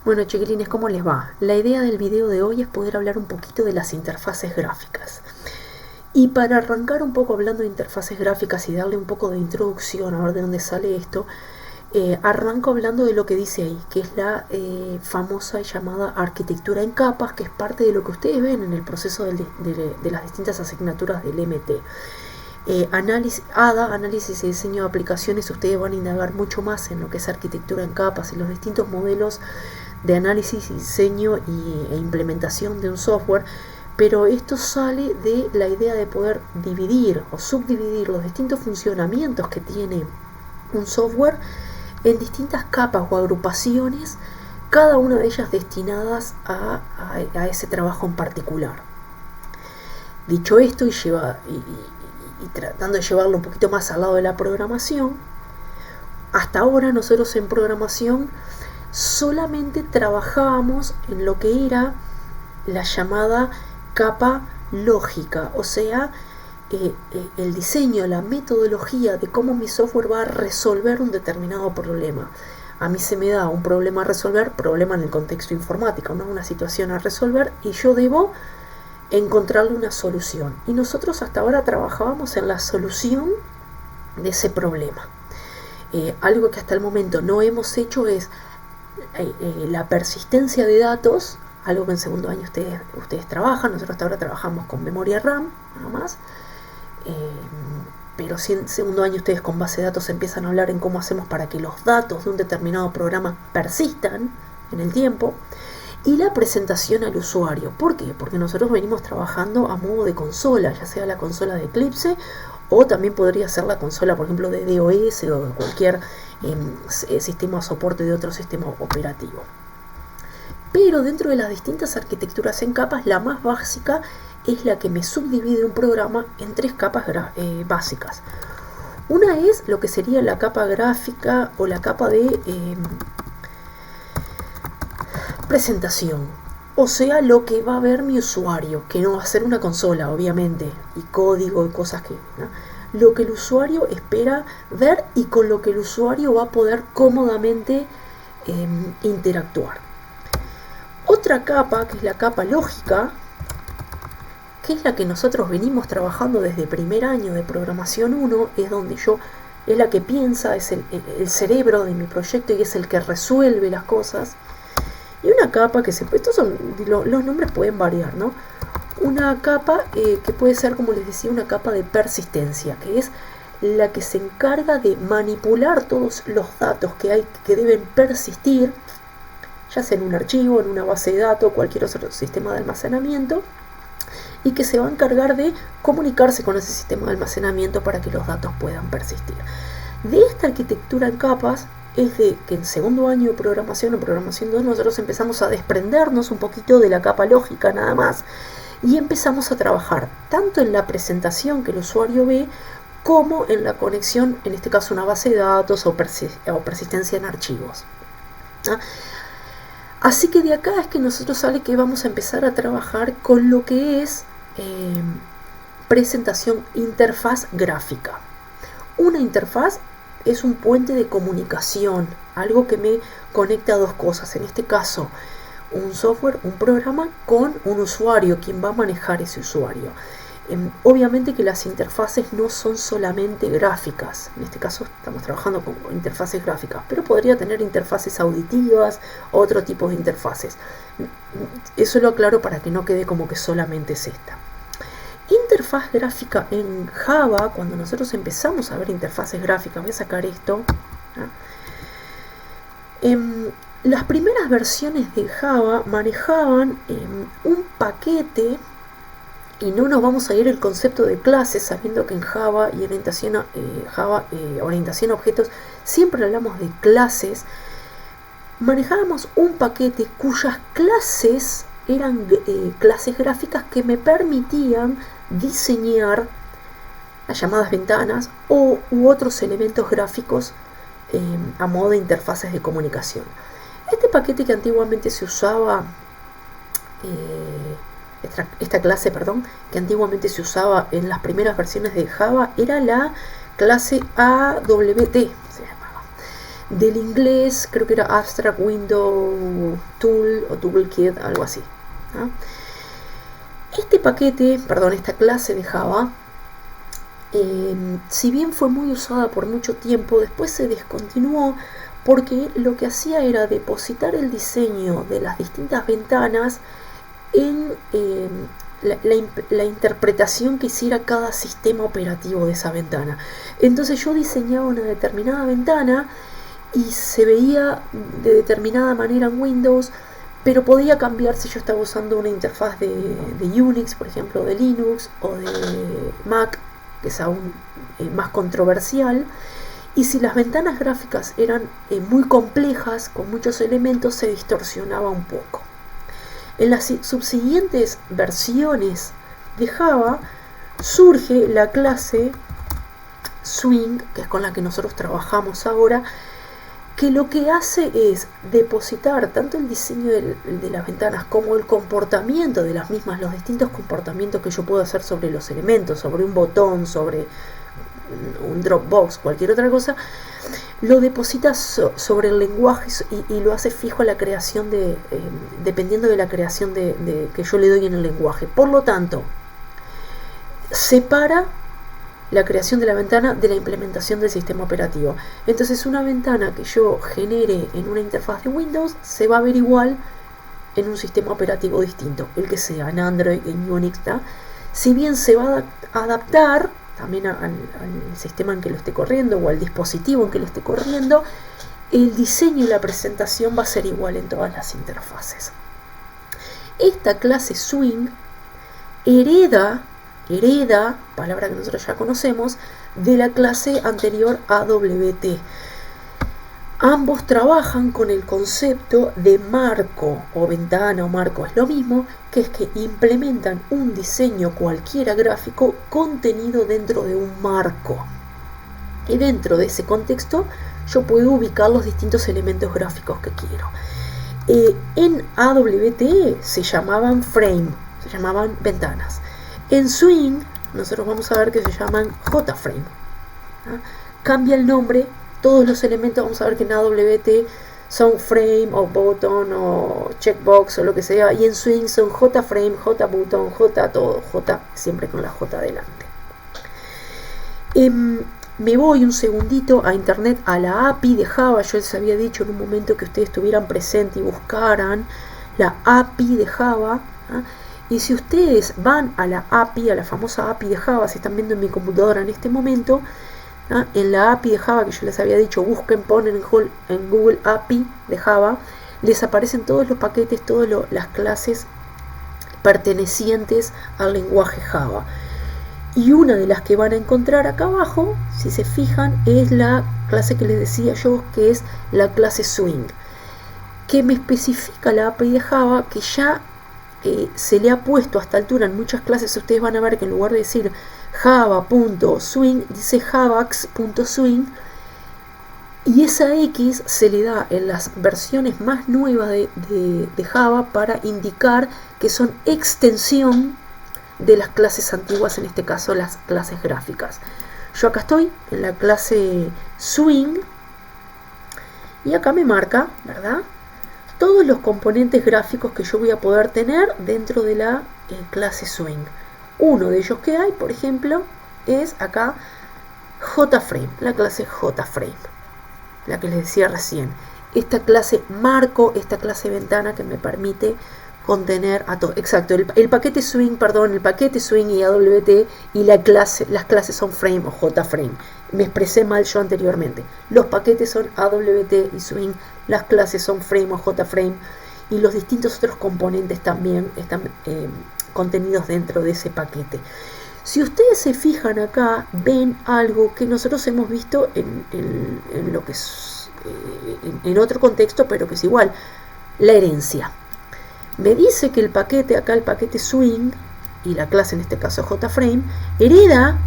Bueno, chiquilines, ¿cómo les va? La idea del video de hoy es poder hablar un poquito de las interfaces gráficas. Y para arrancar un poco hablando de interfaces gráficas y darle un poco de introducción a ver de dónde sale esto, arranco hablando de lo que dice ahí, que es la famosa y llamada arquitectura en capas, que es parte de lo que ustedes ven en el proceso de las distintas asignaturas del MT. Análisis y diseño de aplicaciones, ustedes van a indagar mucho más en lo que es arquitectura en capas y los distintos modelos de análisis, diseño e implementación de un software, pero esto sale de la idea de poder dividir o subdividir los distintos funcionamientos que tiene un software en distintas capas o agrupaciones, cada una de ellas destinadas a ese trabajo en particular. Dicho esto, y tratando de llevarlo un poquito más al lado de la programación, hasta ahora nosotros en programación solamente trabajábamos en lo que era la llamada capa lógica, o sea, el diseño, la metodología de cómo mi software va a resolver un determinado problema. A mí se me da un problema a resolver, problema en el contexto informático, ¿no? Una situación a resolver, y yo debo encontrarle una solución. Y nosotros hasta ahora trabajábamos en la solución de ese problema. Algo que hasta el momento no hemos hecho es la persistencia de datos, algo que en segundo año ustedes trabajan. Nosotros hasta ahora trabajamos con memoria RAM, nada más. Pero si en segundo año ustedes con base de datos empiezan a hablar en cómo hacemos para que los datos de un determinado programa persistan en el tiempo. Y la presentación al usuario. ¿Por qué? Porque nosotros venimos trabajando a modo de consola, ya sea la consola de Eclipse o también podría ser la consola, por ejemplo, de DOS o de cualquier sistema de soporte de otro sistema operativo. Pero dentro de las distintas arquitecturas en capas, la más básica es la que me subdivide un programa en tres capas básicas. Una es lo que sería la capa gráfica o la capa de presentación, o sea, lo que va a ver mi usuario, que no va a ser una consola, obviamente, y código y cosas que, ¿no? Lo que el usuario espera ver y con lo que el usuario va a poder cómodamente interactuar. Otra capa, que es la capa lógica, que es la que nosotros venimos trabajando desde primer año de programación 1, es donde es la que piensa, es el cerebro de mi proyecto y es el que resuelve las cosas. Y una capa los nombres pueden variar, ¿no? Una capa que puede ser, como les decía, una capa de persistencia, que es la que se encarga de manipular todos los datos que deben persistir, ya sea en un archivo, en una base de datos, cualquier otro sistema de almacenamiento, y que se va a encargar de comunicarse con ese sistema de almacenamiento para que los datos puedan persistir. De esta arquitectura en capas es de que en segundo año de programación, en programación 2, nosotros empezamos a desprendernos un poquito de la capa lógica nada más y empezamos a trabajar tanto en la presentación que el usuario ve como en la conexión, en este caso una base de datos o persistencia en archivos. ¿Ah? Así que de acá es que nosotros sale que vamos a empezar a trabajar con lo que es presentación, interfaz gráfica. Una interfaz es un puente de comunicación, algo que me conecta a dos cosas, en este caso un software, un programa con un usuario, quien va a manejar ese usuario. Obviamente que las interfaces no son solamente gráficas, en este caso estamos trabajando con interfaces gráficas, pero podría tener interfaces auditivas, otro tipo de interfaces. Eso lo aclaro para que no quede como que solamente es esta. Interfaz gráfica en Java, cuando nosotros empezamos a ver interfaces gráficas, voy a sacar esto, ¿no? Las primeras versiones de Java manejaban un paquete, y no nos vamos a ir el concepto de clases, sabiendo que en Java y orientación a objetos siempre hablamos de clases. Manejábamos un paquete cuyas clases eran clases gráficas que me permitían diseñar las llamadas ventanas u otros elementos gráficos a modo de interfaces de comunicación. Este paquete que antiguamente se usaba, esta clase, que antiguamente se usaba en las primeras versiones de Java, era la clase AWT, se llamaba. del inglés, creo que era Abstract Window Tool o Toolkit, algo así. Esta clase de Java, si bien fue muy usada por mucho tiempo, después se descontinuó porque lo que hacía era depositar el diseño de las distintas ventanas en la interpretación que hiciera cada sistema operativo de esa ventana. Entonces yo diseñaba una determinada ventana y se veía de determinada manera en Windows, pero podía cambiar si yo estaba usando una interfaz de Unix, por ejemplo, de Linux o de Mac, que es aún más controversial. Y si las ventanas gráficas eran muy complejas, con muchos elementos, se distorsionaba un poco. En las subsiguientes versiones de Java surge la clase Swing, que es con la que nosotros trabajamos ahora, que lo que hace es depositar tanto el diseño de las ventanas como el comportamiento de las mismas, los distintos comportamientos que yo puedo hacer sobre los elementos, sobre un botón, sobre un Dropbox, cualquier otra cosa, lo deposita sobre el lenguaje y lo hace fijo a la creación dependiendo de la creación que yo le doy en el lenguaje. Por lo tanto, separa la creación de la ventana de la implementación del sistema operativo. Entonces una ventana que yo genere en una interfaz de Windows se va a ver igual en un sistema operativo distinto, el que sea, en Android, en Unix, ¿tá? Si bien se va a adaptar también al sistema en que lo esté corriendo o al dispositivo en que lo esté corriendo, el diseño y la presentación va a ser igual en todas las interfaces. Esta clase Swing hereda, palabra que nosotros ya conocemos, de la clase anterior AWT. Ambos trabajan con el concepto de marco o ventana o marco, es lo mismo, que es que implementan un diseño cualquiera gráfico contenido dentro de un marco. Y dentro de ese contexto yo puedo ubicar los distintos elementos gráficos que quiero. En AWT se llamaban frame, se llamaban ventanas. En Swing nosotros vamos a ver que se llaman JFrame. Cambia el nombre. Todos los elementos, vamos a ver que en AWT son frame o button o checkbox o lo que sea, y en Swing son JFrame, JButton, J todo, J siempre con la J delante. Me voy un segundito a internet, a la API de Java. Yo les había dicho en un momento que ustedes estuvieran presentes y buscaran la API de Java, y si ustedes van a la API, a la famosa API de Java, si están viendo en mi computadora en este momento, en la API de Java que yo les había dicho, busquen, ponen en Google API de Java, les aparecen todos los paquetes, todas las clases pertenecientes al lenguaje Java. Y una de las que van a encontrar acá abajo, si se fijan, es la clase que les decía yo, que es la clase Swing, que me especifica la API de Java, que ya se le ha puesto a esta altura en muchas clases. Ustedes van a ver que en lugar de decir java.swing dice javax.swing, y esa X se le da en las versiones más nuevas de Java para indicar que son extensión de las clases antiguas, en este caso las clases gráficas. Yo acá estoy en la clase Swing y acá me marca, ¿verdad?, todos los componentes gráficos que yo voy a poder tener dentro de la clase Swing. Uno de ellos que hay, por ejemplo, es acá JFrame, la clase JFrame, la que les decía recién. Esta clase marco, esta clase ventana que me permite contener a todo. Exacto, el paquete Swing y AWT y las clases son frame o JFrame. Me expresé mal yo anteriormente. Los paquetes son AWT y Swing, las clases son frame o JFrame, y los distintos otros componentes también están contenidos dentro de ese paquete. Si ustedes se fijan acá, ven algo que nosotros hemos visto en lo que es en otro contexto, pero que es igual: la herencia. Me dice que el paquete Swing y la clase, en este caso JFrame, hereda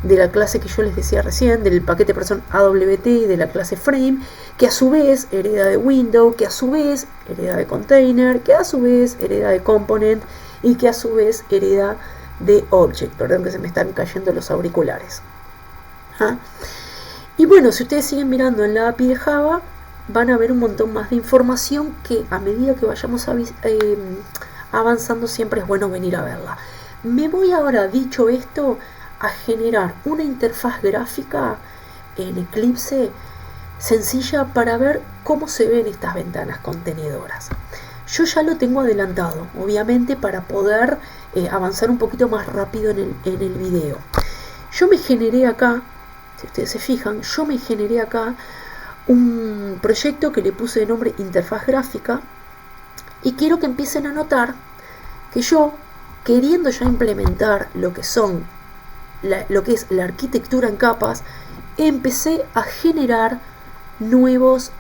de la clase que yo les decía recién, del paquete person AWT y de la clase Frame, que a su vez hereda de Window, que a su vez hereda de Container, que a su vez hereda de Component y que a su vez hereda de Object. Perdón que se me están cayendo los auriculares. Y bueno, si ustedes siguen mirando en la API de Java, van a ver un montón más de información que a medida que vayamos avanzando siempre es bueno venir a verla. Me voy ahora, dicho esto, a generar una interfaz gráfica en Eclipse sencilla para ver cómo se ven estas ventanas contenedoras. Yo ya lo tengo adelantado, obviamente, para poder avanzar un poquito más rápido en el video. Yo me generé acá, si ustedes se fijan, yo me generé acá un proyecto que le puse de nombre interfaz gráfica, y quiero que empiecen a notar que yo, queriendo ya implementar lo que es la arquitectura en capas, empecé a generar nuevos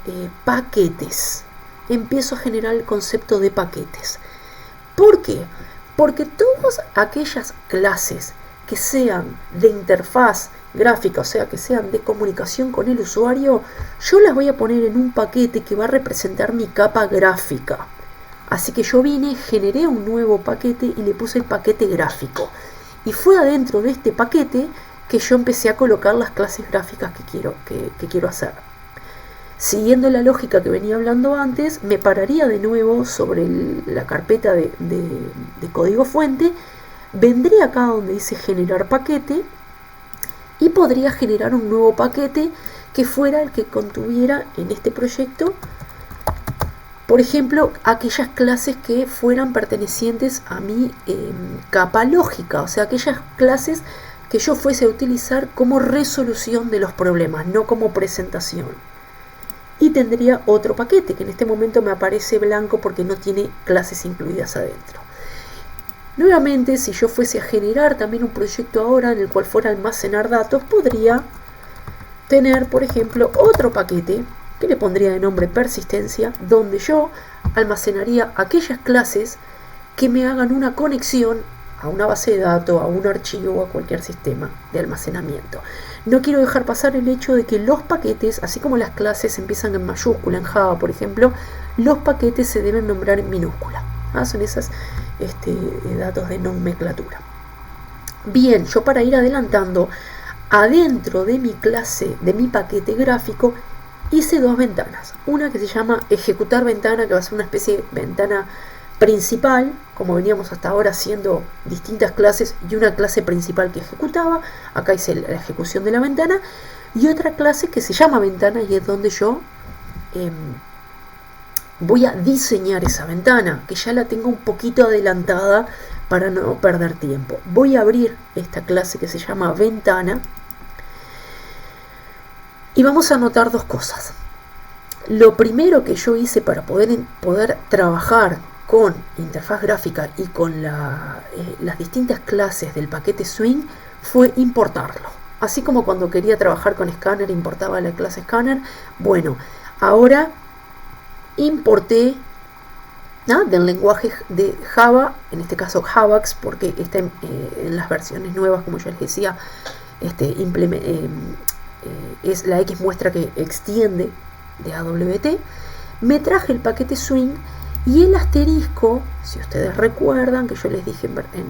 paquetes. Empiezo a generar el concepto de paquetes. ¿Por qué? Porque todas aquellas clases que sean de interfaz gráfica, o sea, que sean de comunicación con el usuario, yo las voy a poner en un paquete que va a representar mi capa gráfica. Así que yo vine, generé un nuevo paquete y le puse el paquete gráfico. Y fue adentro de este paquete que yo empecé a colocar las clases gráficas que quiero hacer. Siguiendo la lógica que venía hablando antes, me pararía de nuevo sobre la carpeta de código fuente, vendría acá donde dice generar paquete y podría generar un nuevo paquete que fuera el que contuviera en este proyecto, por ejemplo, aquellas clases que fueran pertenecientes a mi capa lógica, o sea, aquellas clases que yo fuese a utilizar como resolución de los problemas, no como presentación. Y tendría otro paquete que en este momento me aparece blanco porque no tiene clases incluidas adentro. Nuevamente, si yo fuese a generar también un proyecto ahora en el cual fuera a almacenar datos, podría tener, por ejemplo, otro paquete que le pondría de nombre persistencia, donde yo almacenaría aquellas clases que me hagan una conexión a una base de datos, a un archivo o a cualquier sistema de almacenamiento. No quiero dejar pasar el hecho de que los paquetes, así como las clases empiezan en mayúscula en Java, por ejemplo, los paquetes se deben nombrar en minúscula. Son esos datos de nomenclatura. Bien, yo para ir adelantando, adentro de mi clase, de mi paquete gráfico, hice dos ventanas. Una que se llama ejecutar ventana, que va a ser una especie de ventana principal, como veníamos hasta ahora haciendo distintas clases, y una clase principal que ejecutaba. Acá hice la ejecución de la ventana, y otra clase que se llama ventana, y es donde yo voy a diseñar esa ventana, que ya la tengo un poquito adelantada para no perder tiempo. Voy a abrir esta clase que se llama ventana y vamos a notar dos cosas. Lo primero que yo hice para poder trabajar con interfaz gráfica y con las distintas clases del paquete Swing fue importarlo. Así como cuando quería trabajar con Scanner importaba la clase Scanner, bueno, ahora importé del lenguaje de Java, en este caso Javax, porque está en las versiones nuevas, como yo les decía, es la X muestra que extiende de AWT. Me traje el paquete Swing y el asterisco, si ustedes recuerdan que yo les dije en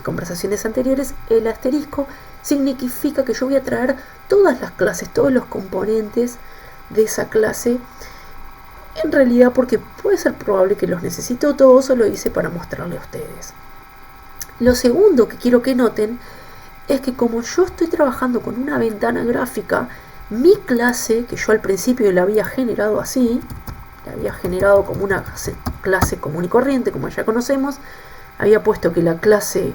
conversaciones anteriores, el asterisco significa que yo voy a traer todas las clases, todos los componentes de esa clase, en realidad porque puede ser probable que los necesito todos, o lo hice para mostrarle a ustedes. Lo segundo que quiero que noten es que como yo estoy trabajando con una ventana gráfica, mi clase, que yo al principio la había generado así, la había generado como una clase común y corriente, como ya conocemos, había puesto que la clase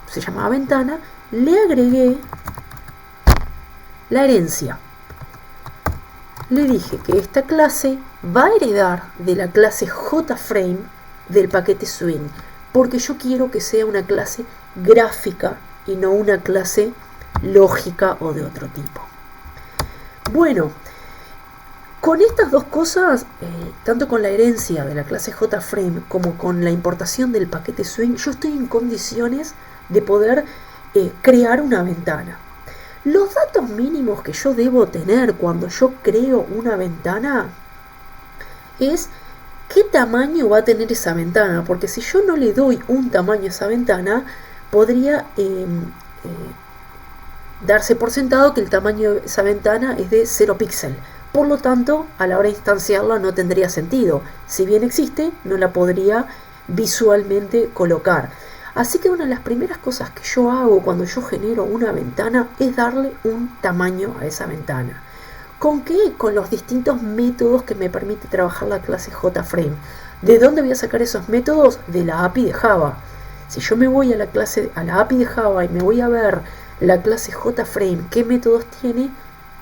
se llamaba ventana, le agregué la herencia. Le dije que esta clase va a heredar de la clase JFrame del paquete Swing, porque yo quiero que sea una clase gráfica y no una clase lógica o de otro tipo. Bueno, con estas dos cosas, tanto con la herencia de la clase JFrame como con la importación del paquete Swing, yo estoy en condiciones de poder crear una ventana. Los datos mínimos que yo debo tener cuando yo creo una ventana es qué tamaño va a tener esa ventana, porque si yo no le doy un tamaño a esa ventana, podría darse por sentado que el tamaño de esa ventana es de 0 píxel. Por lo tanto, a la hora de instanciarla no tendría sentido. Si bien existe, no la podría visualmente colocar. Así que una de las primeras cosas que yo hago cuando yo genero una ventana es darle un tamaño a esa ventana. ¿Con qué? Con los distintos métodos que me permite trabajar la clase JFrame. ¿De dónde voy a sacar esos métodos? De la API de Java. Si yo me voy a la API de Java y me voy a ver la clase JFrame, qué métodos tiene,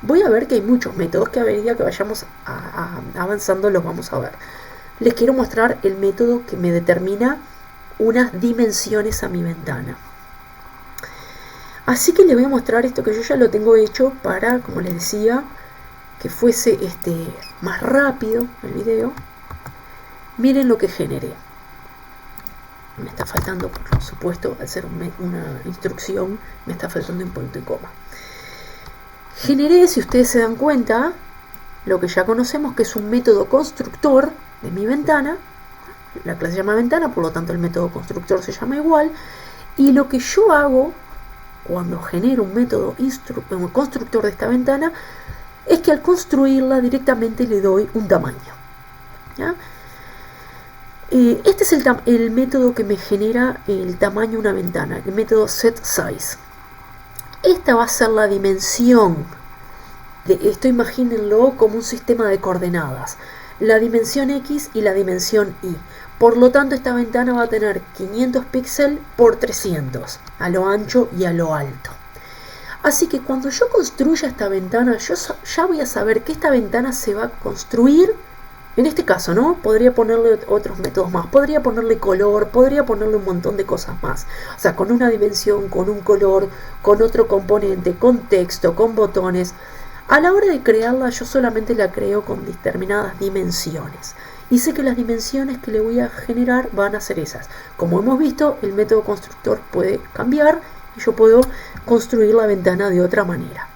voy a ver que hay muchos métodos que a medida que vayamos avanzando los vamos a ver. Les quiero mostrar el método que me determina unas dimensiones a mi ventana. Así que les voy a mostrar esto que yo ya lo tengo hecho para, como les decía, que fuese más rápido el video. Miren lo que generé. Me está faltando, por supuesto, al ser una instrucción, me está faltando un punto y coma. Generé, si ustedes se dan cuenta, lo que ya conocemos, que es un método constructor de mi ventana. La clase se llama ventana, por lo tanto el método constructor se llama igual. Y lo que yo hago cuando genero un método constructor de esta ventana es que al construirla directamente le doy un tamaño. ¿Ya? Este es el método que me genera el tamaño de una ventana, el método setSize. Esta va a ser la dimensión de esto, imagínenlo como un sistema de coordenadas, la dimensión X y la dimensión Y. Por lo tanto, esta ventana va a tener 500 píxeles por 300, a lo ancho y a lo alto. Así que cuando yo construya esta ventana, yo ya voy a saber que esta ventana se va a construir. En este caso, ¿no? Podría ponerle otros métodos más, podría ponerle color, podría ponerle un montón de cosas más. O sea, con una dimensión, con un color, con otro componente, con texto, con botones. A la hora de crearla, yo solamente la creo con determinadas dimensiones. Y sé que las dimensiones que le voy a generar van a ser esas. Como hemos visto, el método constructor puede cambiar y yo puedo construir la ventana de otra manera.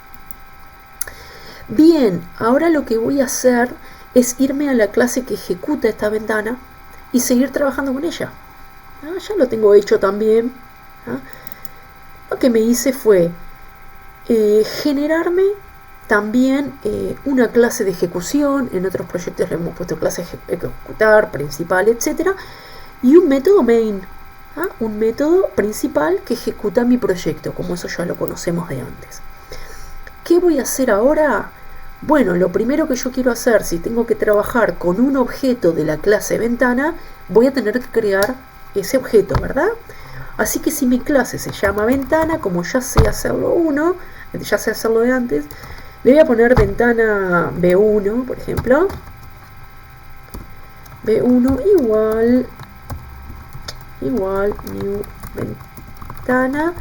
Bien, ahora lo que voy a hacer es irme a la clase que ejecuta esta ventana y seguir trabajando con ella. Ya lo tengo hecho también. Lo que me hice fue generarme también una clase de ejecución. En otros proyectos le hemos puesto clase ejecutar, principal, etc. Y un método main, un método principal que ejecuta mi proyecto, como eso ya lo conocemos de antes. ¿Qué voy a hacer ahora? Bueno, lo primero que yo quiero hacer, si tengo que trabajar con un objeto de la clase ventana, voy a tener que crear ese objeto, ¿verdad? Así que si mi clase se llama ventana, como ya sé hacerlo ya sé hacerlo de antes, le voy a poner ventana B1, por ejemplo. B1 igual new ventana.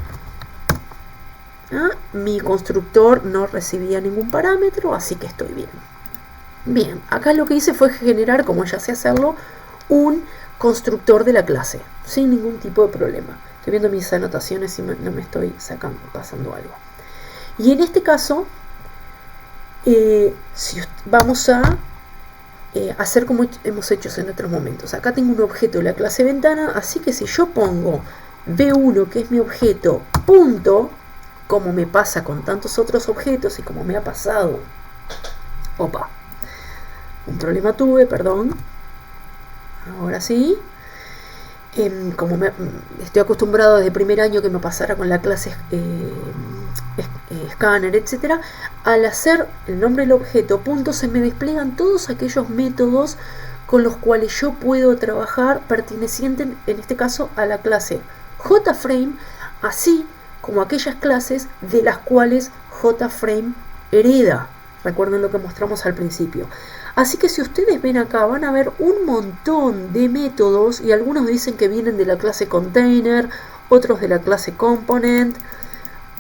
Mi constructor no recibía ningún parámetro, así que estoy bien. Bien, acá lo que hice fue generar, como ya sé hacerlo, un constructor de la clase, sin ningún tipo de problema. Estoy viendo mis anotaciones y no me estoy pasando algo. Y en este caso, vamos a hacer como hemos hecho en otros momentos. Acá tengo un objeto de la clase ventana, así que si yo pongo B1, que es mi objeto, punto, como me pasa con tantos otros objetos y como me ha pasado, un problema tuve, perdón, ahora sí, como estoy acostumbrado desde primer año que me pasara con la clase scanner, etc. Al hacer el nombre del objeto punto, se me despliegan todos aquellos métodos con los cuales yo puedo trabajar pertenecientes, en este caso, a la clase JFrame, así como aquellas clases de las cuales JFrame hereda. Recuerden lo que mostramos al principio. Así que si ustedes ven acá, van a ver un montón de métodos, y algunos dicen que vienen de la clase container, otros de la clase component,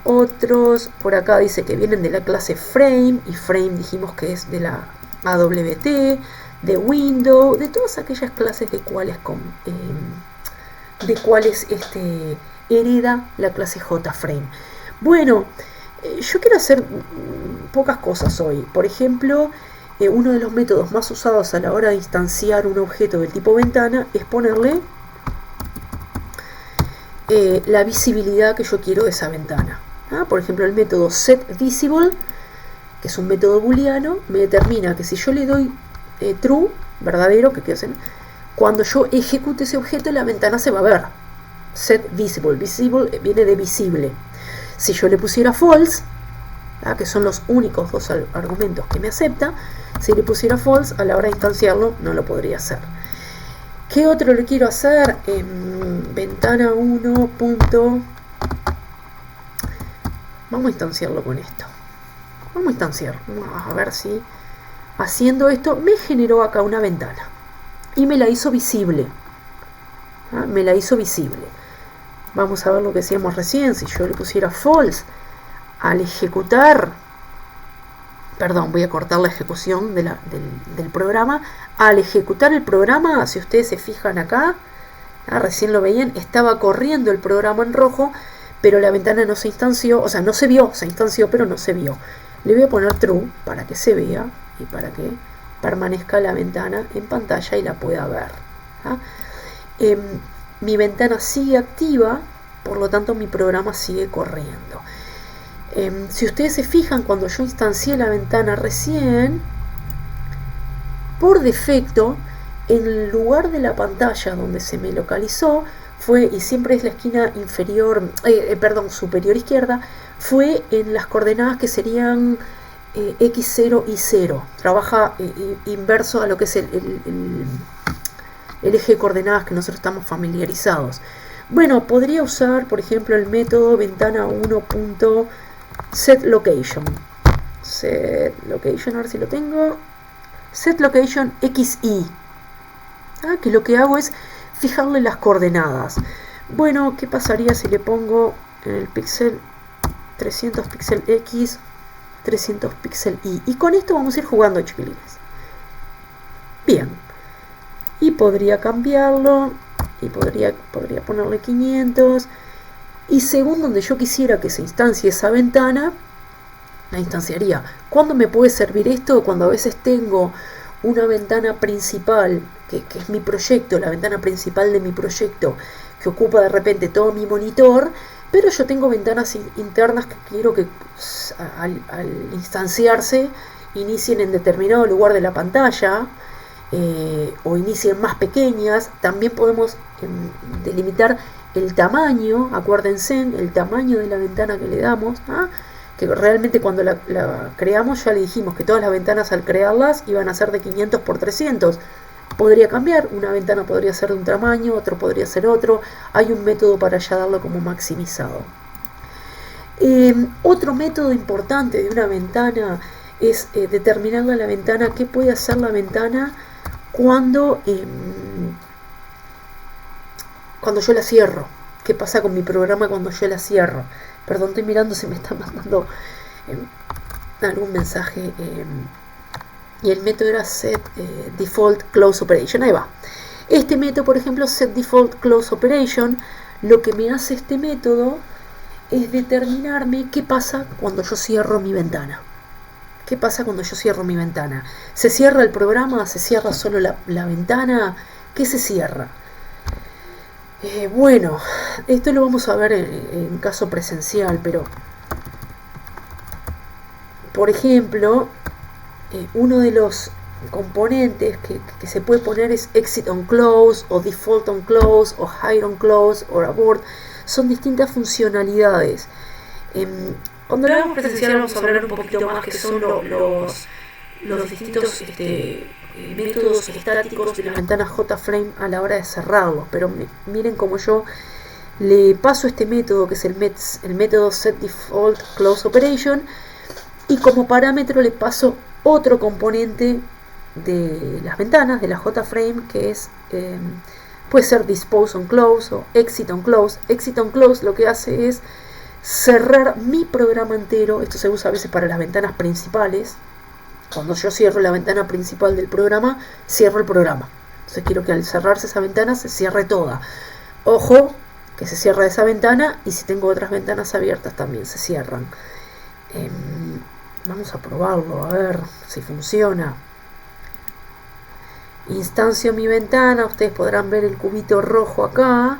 otros por acá dice que vienen de la clase frame, y frame dijimos que es de la AWT, de window, de todas aquellas clases de cuales hereda la clase JFrame. Bueno, yo quiero hacer pocas cosas hoy. Por ejemplo, uno de los métodos más usados a la hora de instanciar un objeto del tipo ventana es ponerle la visibilidad que yo quiero de esa ventana. Por ejemplo, el método setVisible, que es un método booleano, me determina que si yo le doy true, verdadero, que quiero hacer, cuando yo ejecute ese objeto, la ventana se va a ver. SetVisible, visible viene de visible. Si yo le pusiera false, que son los únicos dos argumentos que me acepta, si le pusiera false, a la hora de instanciarlo, no lo podría hacer. ¿Qué otro le quiero hacer? Ventana 1. Vamos a instanciarlo con esto. Vamos a instanciar. Vamos a ver si haciendo esto me generó acá una ventana. Y me la hizo visible. Me la hizo visible. Vamos a ver lo que decíamos recién. Si yo le pusiera false al ejecutar, perdón, voy a cortar la ejecución del programa. Al ejecutar el programa, si ustedes se fijan acá, recién lo veían, estaba corriendo el programa en rojo, pero la ventana no se instanció, o sea, no se vio, se instanció, pero no se vio. Le voy a poner true para que se vea y para que permanezca la ventana en pantalla y la pueda ver. Mi ventana sigue activa, por lo tanto mi programa sigue corriendo. Si ustedes se fijan, cuando yo instancié la ventana recién, por defecto, en lugar de la pantalla donde se me localizó, fue, y siempre es la esquina inferior, superior izquierda, fue en las coordenadas que serían x0 y 0. Trabaja inverso a lo que es el eje de coordenadas que nosotros estamos familiarizados. Bueno, podría usar, por ejemplo, el método ventana 1.setLocation. SetLocation, a ver si lo tengo. SetLocation XY. Que lo que hago es fijarle las coordenadas. Bueno, ¿qué pasaría si le pongo en el píxel 300 píxel X, 300 píxel Y? Y con esto vamos a ir jugando, chiquilines. Bien. Y podría cambiarlo. Y podría ponerle 500. Y según donde yo quisiera que se instancie esa ventana, la instanciaría. ¿Cuándo me puede servir esto? Cuando a veces tengo una ventana principal, que es mi proyecto, la ventana principal de mi proyecto, que ocupa de repente todo mi monitor, pero yo tengo ventanas internas que quiero que al instanciarse inicien en determinado lugar de la pantalla, o inicien más pequeñas. También podemos delimitar el tamaño, acuérdense, el tamaño de la ventana que le damos, que realmente cuando la creamos ya le dijimos que todas las ventanas al crearlas iban a ser de 500 por 300. Podría cambiar, una ventana podría ser de un tamaño, otro podría ser otro. Hay un método para ya darlo como maximizado. Otro método importante de una ventana es determinarle a la ventana qué puede hacer la ventana cuando yo la cierro. ¿Qué pasa con mi programa cuando yo la cierro? Perdón, estoy mirando si me está mandando algún mensaje. Y el método era set default close operation. Ahí va. Este método, por ejemplo, set default close operation, lo que me hace este método es determinarme qué pasa cuando yo cierro mi ventana. ¿Qué pasa cuando yo cierro mi ventana? ¿Se cierra el programa? ¿Se cierra solo la ventana? ¿Qué se cierra? Bueno, esto lo vamos a ver en caso presencial, pero por ejemplo, uno de los componentes que se puede poner es exit on close, o default on close, o hide on close, o abort. Son distintas funcionalidades. Cuando hablamos presencial vamos a hablar un poquito más que son los distintos métodos estáticos de las ventanas JFrame a la hora de cerrarlos. Pero miren como yo le paso este método, que es el método setDefaultCloseOperation, y como parámetro le paso otro componente de las ventanas de la JFrame, que es puede ser dispose on close o exit on close. Exit on close lo que hace es cerrar mi programa entero. Esto se usa a veces para las ventanas principales. Cuando yo cierro la ventana principal del programa, cierro el programa. Entonces quiero que al cerrarse esa ventana se cierre toda. Ojo, que se cierra esa ventana, y si tengo otras ventanas abiertas también se cierran. Vamos a probarlo, a ver si funciona. Instancio mi ventana, ustedes podrán ver el cubito rojo acá,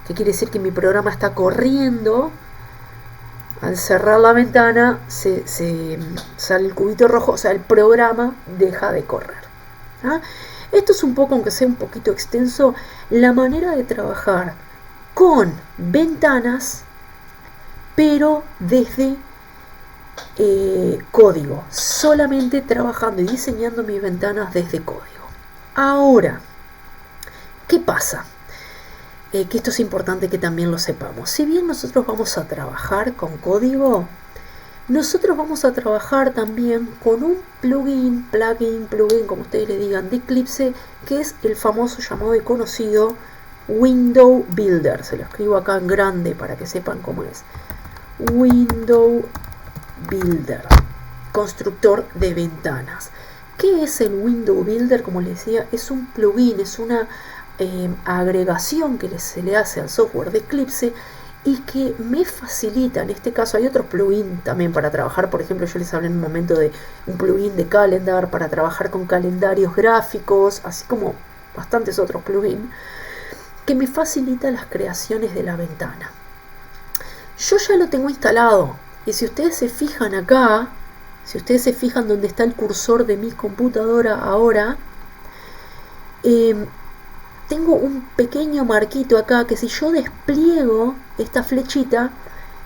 que quiere decir que mi programa está corriendo. Al cerrar la ventana se sale el cubito rojo, o sea, el programa deja de correr. ¿Ah? Esto es un poco, aunque sea un poquito extenso, la manera de trabajar con ventanas, pero desde código, solamente trabajando y diseñando mis ventanas desde código. Ahora, ¿qué pasa? Que esto es importante que también lo sepamos. Si bien nosotros vamos a trabajar con código, nosotros vamos a trabajar también con un plugin, como ustedes le digan, de Eclipse, que es el famoso llamado y conocido Window Builder. Se lo escribo acá en grande para que sepan cómo es. Window Builder, constructor de ventanas. ¿Qué es el Window Builder? Como les decía, es un plugin, es una agregación que se le hace al software de Eclipse y que me facilita. En este caso hay otros plugins también para trabajar. Por ejemplo, yo les hablé en un momento de un plugin de Calendar para trabajar con calendarios gráficos, así como bastantes otros plugins que me facilita las creaciones de la ventana. Yo ya lo tengo instalado y si ustedes se fijan acá, si ustedes se fijan donde está el cursor de mi computadora ahora, tengo un pequeño marquito acá que si yo despliego esta flechita,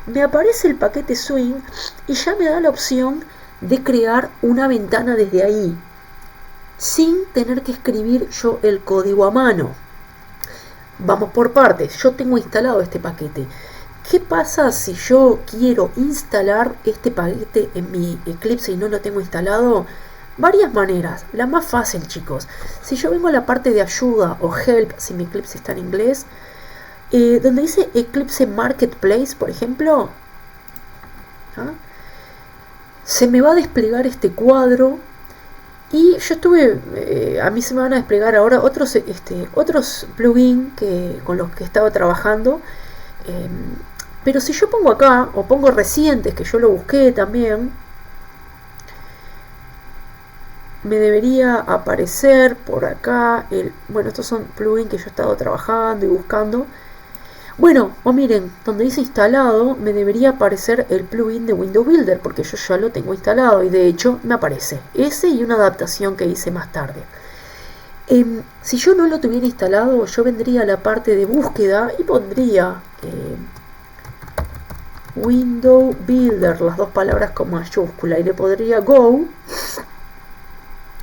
me aparece el paquete Swing y ya me da la opción de crear una ventana desde ahí, sin tener que escribir yo el código a mano. Vamos por partes. Yo tengo instalado este paquete. ¿Qué pasa si yo quiero instalar este paquete en mi Eclipse y no lo tengo instalado? Varias maneras. La más fácil, chicos. Si yo vengo a la parte de ayuda o help, si mi Eclipse está en inglés, donde dice Eclipse Marketplace, por ejemplo, se me va a desplegar este cuadro. Y yo a mí se me van a desplegar ahora otros plugins con los que he estado trabajando. Pero si yo pongo acá, o pongo recientes, que yo lo busqué también, me debería aparecer por acá bueno, estos son plugins que yo he estado trabajando y buscando. Bueno, miren, donde dice instalado me debería aparecer el plugin de Window Builder, porque yo ya lo tengo instalado y de hecho me aparece ese y una adaptación que hice más tarde. Si yo no lo tuviera instalado, yo vendría a la parte de búsqueda y pondría Window Builder, las dos palabras con mayúscula, y le podría Go.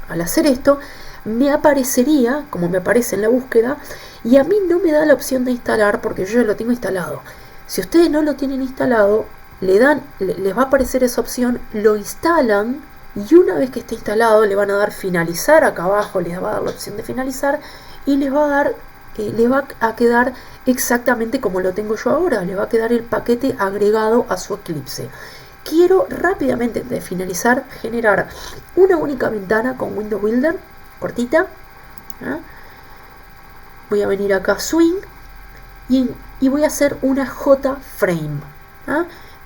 Al hacer esto, me aparecería, como me aparece en la búsqueda, y a mí no me da la opción de instalar porque yo ya lo tengo instalado. Si ustedes no lo tienen instalado, les va a aparecer esa opción, lo instalan, y una vez que esté instalado, le van a dar finalizar acá abajo, les va a dar la opción de finalizar, y les va a quedar exactamente como lo tengo yo ahora, le va a quedar el paquete agregado a su Eclipse. Quiero rápidamente, de finalizar, generar una única ventana con Window Builder, cortita. Voy a venir acá a Swing y voy a hacer una J-Frame.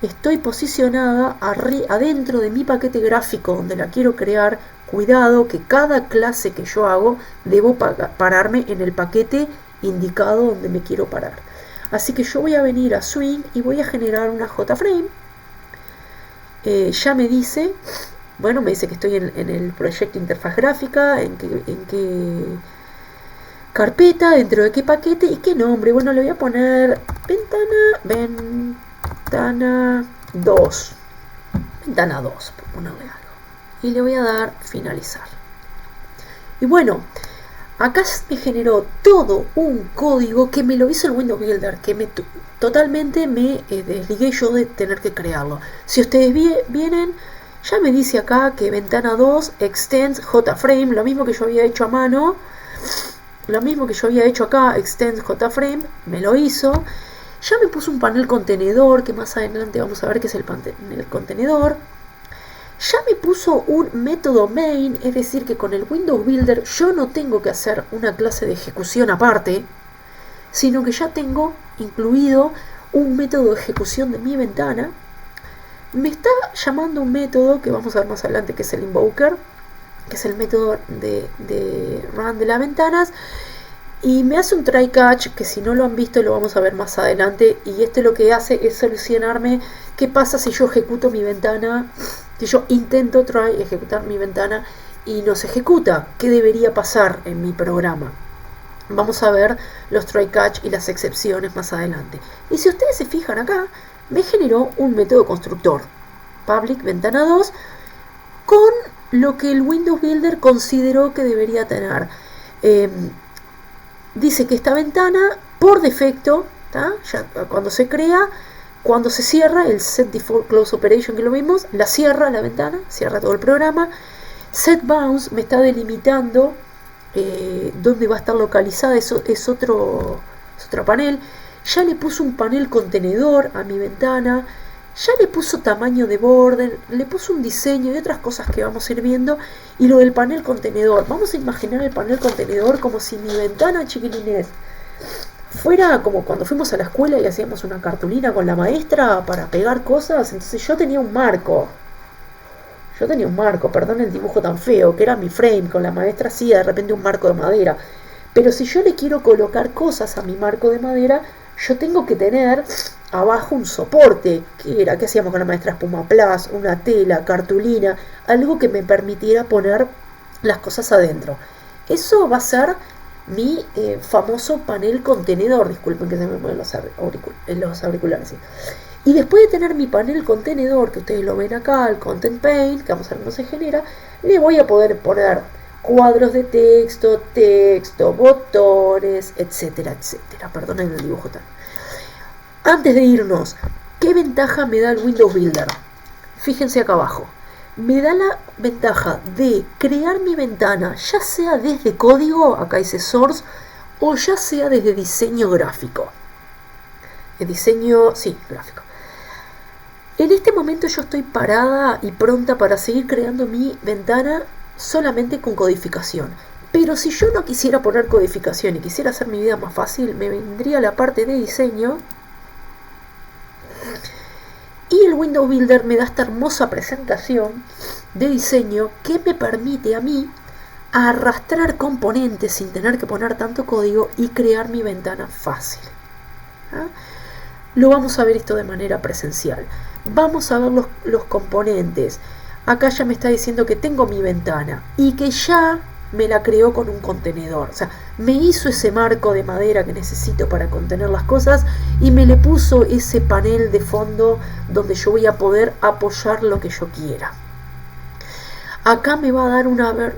Estoy posicionada adentro de mi paquete gráfico donde la quiero crear. Cuidado que cada clase que yo hago debo pararme en el paquete indicado donde me quiero parar. Así que yo voy a venir a Swing y voy a generar una J-Frame. Ya me dice, bueno, me dice que estoy en el proyecto interfaz gráfica, en qué carpeta, dentro de qué paquete y qué nombre. Bueno, le voy a poner ventana 2, por ponerle algo. Y le voy a dar finalizar. Y bueno, acá me generó todo un código que me lo hizo el Window Builder, que totalmente me desligué yo de tener que crearlo. Si ustedes vienen, ya me dice acá que ventana 2 extends JFrame, lo mismo que yo había hecho a mano, lo mismo que yo había hecho acá, extends JFrame, me lo hizo. Ya me puso un panel contenedor, que más adelante vamos a ver qué es el panel contenedor. Ya me puso un método main, es decir que con el Window Builder yo no tengo que hacer una clase de ejecución aparte, sino que ya tengo incluido un método de ejecución de mi ventana. Me está llamando un método que vamos a ver más adelante, que es el invoker, que es el método de run de las ventanas. Y me hace un try catch, que si no lo han visto lo vamos a ver más adelante, y este lo que hace es solucionarme qué pasa si yo ejecuto mi ventana, si yo intento ejecutar mi ventana y no se ejecuta, qué debería pasar en mi programa. Vamos a ver los try catch y las excepciones más adelante. Y si ustedes se fijan acá, me generó un método constructor, public ventana 2, con lo que el Windows Builder consideró que debería tener. Dice que esta ventana, por defecto, ya cuando se crea, cuando se cierra, el Set Default Close Operation que lo vimos, la cierra la ventana, cierra todo el programa. Set Bounds me está delimitando dónde va a estar localizada, eso es otro panel. Ya le puso un panel contenedor a mi ventana, ya le puso tamaño de border, le puso un diseño y otras cosas que vamos a ir viendo. Y lo del panel contenedor, vamos a imaginar el panel contenedor como si mi ventana, chiquilines, fuera como cuando fuimos a la escuela y hacíamos una cartulina con la maestra para pegar cosas. Entonces yo tenía un marco, perdón el dibujo tan feo, que era mi frame con la maestra, así de repente un marco de madera. Pero si yo le quiero colocar cosas a mi marco de madera, yo tengo que tener abajo un soporte, que hacíamos con la maestra, espuma plus, una tela, cartulina, algo que me permitiera poner las cosas adentro. Eso va a ser mi famoso panel contenedor. Disculpen que se me ponen los auriculares. ¿Sí? Y después de tener mi panel contenedor, que ustedes lo ven acá, el Content Paint, que vamos a ver cómo se genera, le voy a poder poner cuadros de texto, botones, etcétera, etcétera. Perdonen el dibujo tan. Antes de irnos, ¿qué ventaja me da el Windows Builder? Fíjense acá abajo. Me da la ventaja de crear mi ventana, ya sea desde código, acá dice source, o ya sea desde diseño gráfico. El diseño, sí, gráfico. En este momento yo estoy parada y pronta para seguir creando mi ventana solamente con codificación. Pero si yo no quisiera poner codificación y quisiera hacer mi vida más fácil, me vendría la parte de diseño. Y el Windows Builder me da esta hermosa presentación de diseño que me permite a mí arrastrar componentes sin tener que poner tanto código y crear mi ventana fácil. Lo vamos a ver esto de manera presencial. Vamos a ver los componentes. Acá ya me está diciendo que tengo mi ventana y que ya me la creó con un contenedor. O sea, me hizo ese marco de madera que necesito para contener las cosas y me le puso ese panel de fondo donde yo voy a poder apoyar lo que yo quiera. Acá me va a dar una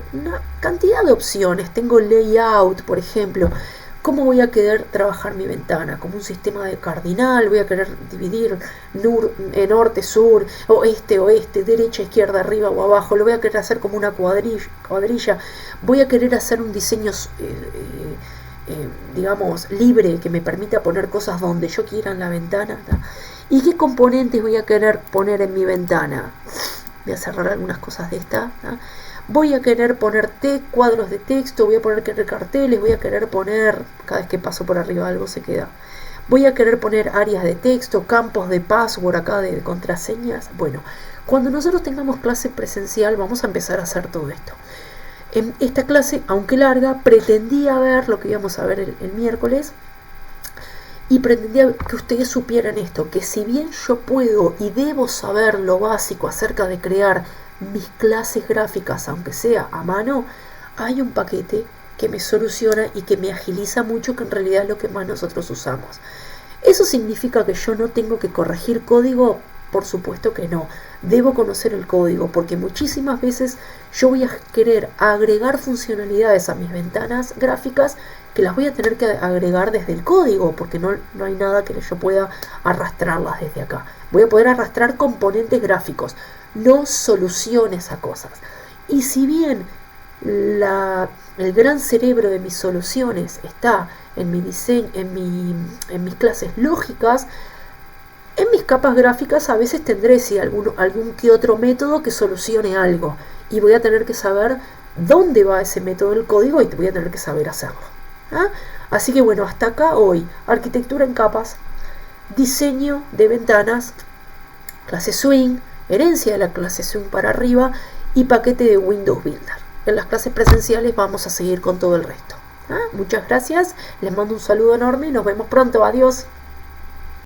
cantidad de opciones. Tengo layout, por ejemplo. ¿Cómo voy a querer trabajar mi ventana? Como un sistema de cardinal, voy a querer dividir norte, sur, oeste, derecha, izquierda, arriba o abajo. Lo voy a querer hacer como una cuadrilla. Voy a querer hacer un diseño, digamos, libre, que me permita poner cosas donde yo quiera en la ventana. ¿Y qué componentes voy a querer poner en mi ventana? Voy a cerrar algunas cosas de esta. Voy a querer poner cuadros de texto, voy a querer carteles, voy a querer poner, cada vez que paso por arriba algo se queda. Voy a querer poner áreas de texto, campos de password acá de contraseñas. Bueno, cuando nosotros tengamos clase presencial vamos a empezar a hacer todo esto. En esta clase, aunque larga, pretendía ver lo que íbamos a ver el miércoles. Y pretendía que ustedes supieran esto, que si bien yo puedo y debo saber lo básico acerca de crear mis clases gráficas, aunque sea a mano, hay un paquete que me soluciona y que me agiliza mucho, que en realidad es lo que más nosotros usamos. ¿Eso significa que yo no tengo que corregir código? Por supuesto que no. Debo conocer el código, porque muchísimas veces yo voy a querer agregar funcionalidades a mis ventanas gráficas que las voy a tener que agregar desde el código, porque no hay nada que yo pueda arrastrarlas desde acá. Voy a poder arrastrar componentes gráficos, no soluciones a cosas. Y si bien el gran cerebro de mis soluciones está en mi diseño, en mis clases lógicas, en mis capas gráficas a veces tendré algún que otro método que solucione algo, y voy a tener que saber dónde va ese método del código y voy a tener que saber hacerlo. Así que bueno, hasta acá hoy, arquitectura en capas, diseño de ventanas, clase Swing, herencia de la clase Swing para arriba y paquete de Windows Builder. En las clases presenciales vamos a seguir con todo el resto. Muchas gracias, les mando un saludo enorme y nos vemos pronto. Adiós.